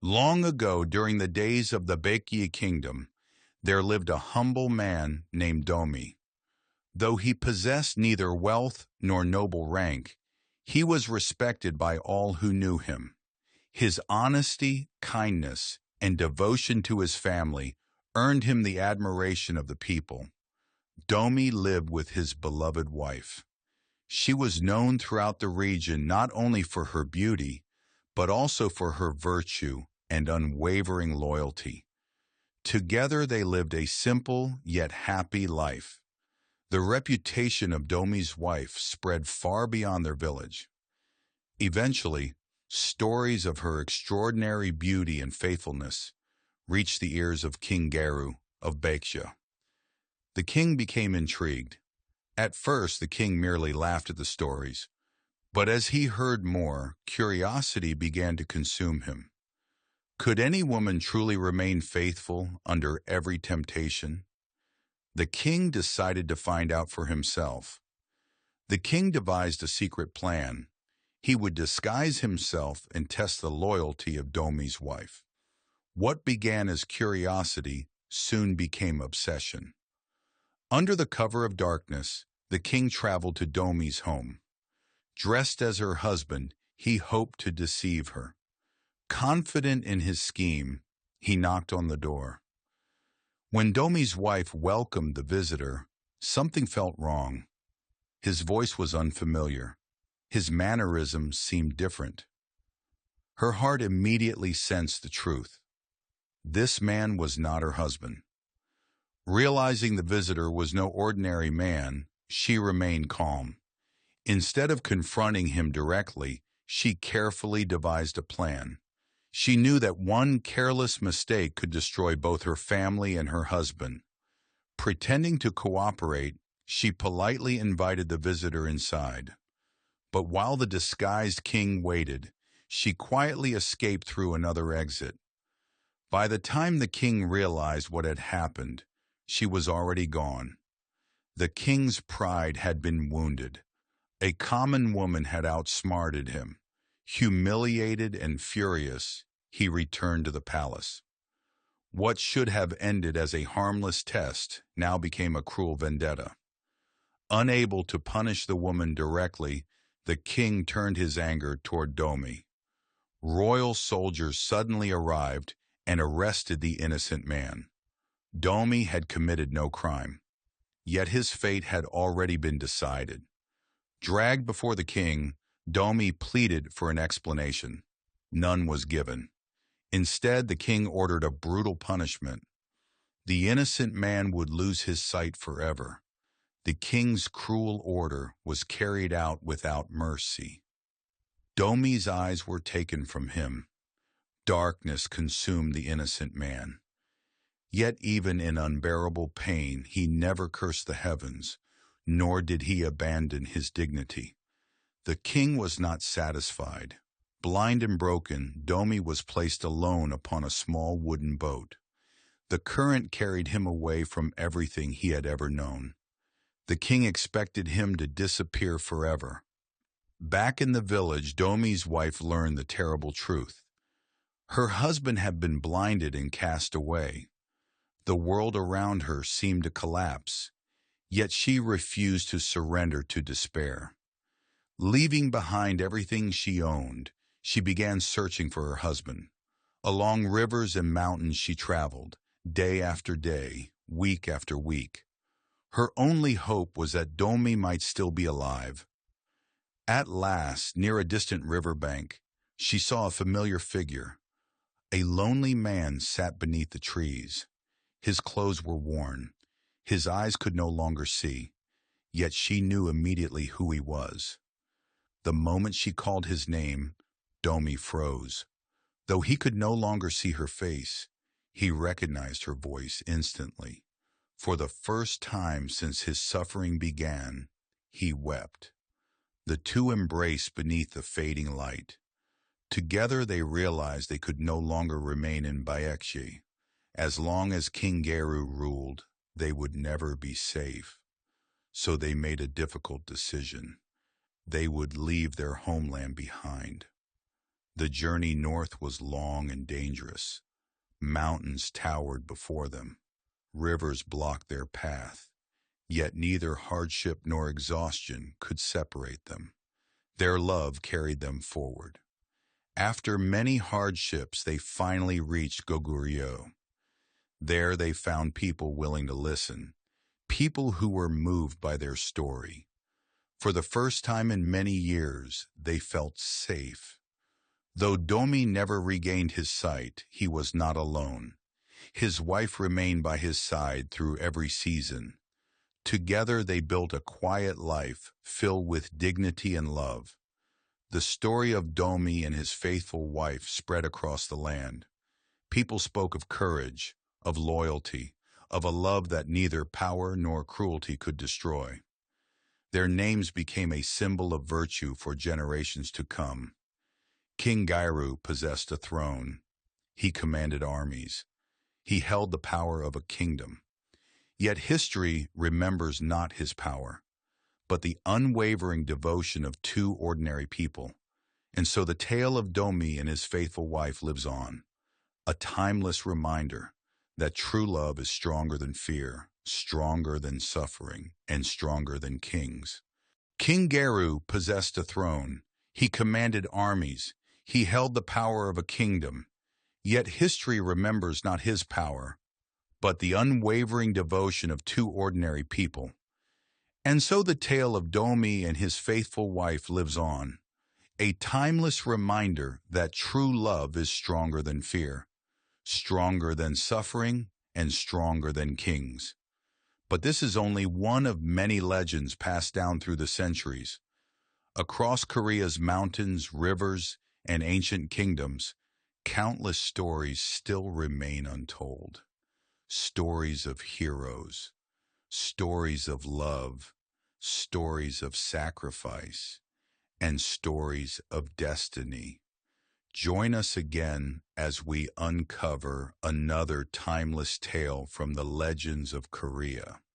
Long ago, during the days of the Baekje kingdom, there lived a humble man named Domi. Though he possessed neither wealth nor noble rank, he was respected by all who knew him. His honesty, kindness, and devotion to his family earned him the admiration of the people. Domi lived with his beloved wife. She was known throughout the region not only for her beauty, but also for her virtue and unwavering loyalty. Together they lived a simple yet happy life. The reputation of Domi's wife spread far beyond their village. Eventually, stories of her extraordinary beauty and faithfulness reached the ears of King Gaeru of Baekje. The king became intrigued. At first, the king merely laughed at the stories, but as he heard more, curiosity began to consume him. Could any woman truly remain faithful under every temptation? The king decided to find out for himself. The king devised a secret plan. He would disguise himself and test the loyalty of Domi's wife. What began as curiosity soon became obsession. Under the cover of darkness, the king traveled to Domi's home. Dressed as her husband, he hoped to deceive her. Confident in his scheme, he knocked on the door. When Domi's wife welcomed the visitor, something felt wrong. His voice was unfamiliar. His mannerisms seemed different. Her heart immediately sensed the truth. This man was not her husband. Realizing the visitor was no ordinary man, she remained calm. Instead of confronting him directly, she carefully devised a plan. She knew that one careless mistake could destroy both her family and her husband. Pretending to cooperate, she politely invited the visitor inside. But while the disguised king waited, she quietly escaped through another exit. By the time the king realized what had happened, she was already gone. The king's pride had been wounded. A common woman had outsmarted him. Humiliated and furious, he returned to the palace. What should have ended as a harmless test now became a cruel vendetta. Unable to punish the woman directly, the king turned his anger toward Domi. Royal soldiers suddenly arrived and arrested the innocent man. Domi had committed no crime, yet his fate had already been decided. Dragged before the king, Domi pleaded for an explanation. None was given. Instead, the king ordered a brutal punishment. The innocent man would lose his sight forever. The king's cruel order was carried out without mercy. Domi's eyes were taken from him. Darkness consumed the innocent man. Yet even in unbearable pain, he never cursed the heavens, nor did he abandon his dignity. The king was not satisfied. Blind and broken, Domi was placed alone upon a small wooden boat. The current carried him away from everything he had ever known. The king expected him to disappear forever. Back in the village, Domi's wife learned the terrible truth. Her husband had been blinded and cast away. The world around her seemed to collapse, yet she refused to surrender to despair. Leaving behind everything she owned, she began searching for her husband. Along rivers and mountains she traveled, day after day, week after week. Her only hope was that Domi might still be alive. At last, near a distant riverbank, she saw a familiar figure. A lonely man sat beneath the trees. His clothes were worn. His eyes could no longer see, yet she knew immediately who he was. The moment she called his name, Domi froze. Though he could no longer see her face, he recognized her voice instantly. For the first time since his suffering began, he wept. The two embraced beneath the fading light. Together they realized they could no longer remain in Baekje. As long as King Gaeru ruled, they would never be safe. So they made a difficult decision. They would leave their homeland behind. The journey north was long and dangerous. Mountains towered before them. Rivers blocked their path. Yet neither hardship nor exhaustion could separate them. Their love carried them forward. After many hardships, they finally reached Gaeru. There they found people willing to listen, people who were moved by their story. For the first time in many years, they felt safe. Though Domi never regained his sight, he was not alone. His wife remained by his side through every season. Together they built a quiet life filled with dignity and love. The story of Domi and his faithful wife spread across the land. People spoke of courage, of loyalty, of a love that neither power nor cruelty could destroy. Their names became a symbol of virtue for generations to come. King Gaeru possessed a throne. He commanded armies. He held the power of a kingdom. Yet history remembers not his power, but the unwavering devotion of two ordinary people. And so the tale of Domi and his faithful wife lives on, a timeless reminder that true love is stronger than fear, stronger than suffering, and stronger than kings. King Gaeru possessed a throne. He commanded armies. He held the power of a kingdom. Yet history remembers not his power, but the unwavering devotion of two ordinary people. And so the tale of Domi and his faithful wife lives on, a timeless reminder that true love is stronger than fear, stronger than suffering, and stronger than kings. But this is only one of many legends passed down through the centuries. Across Korea's mountains, rivers, and ancient kingdoms, countless stories still remain untold. Stories of heroes, stories of love, stories of sacrifice, and stories of destiny. Join us again as we uncover another timeless tale from the legends of Korea.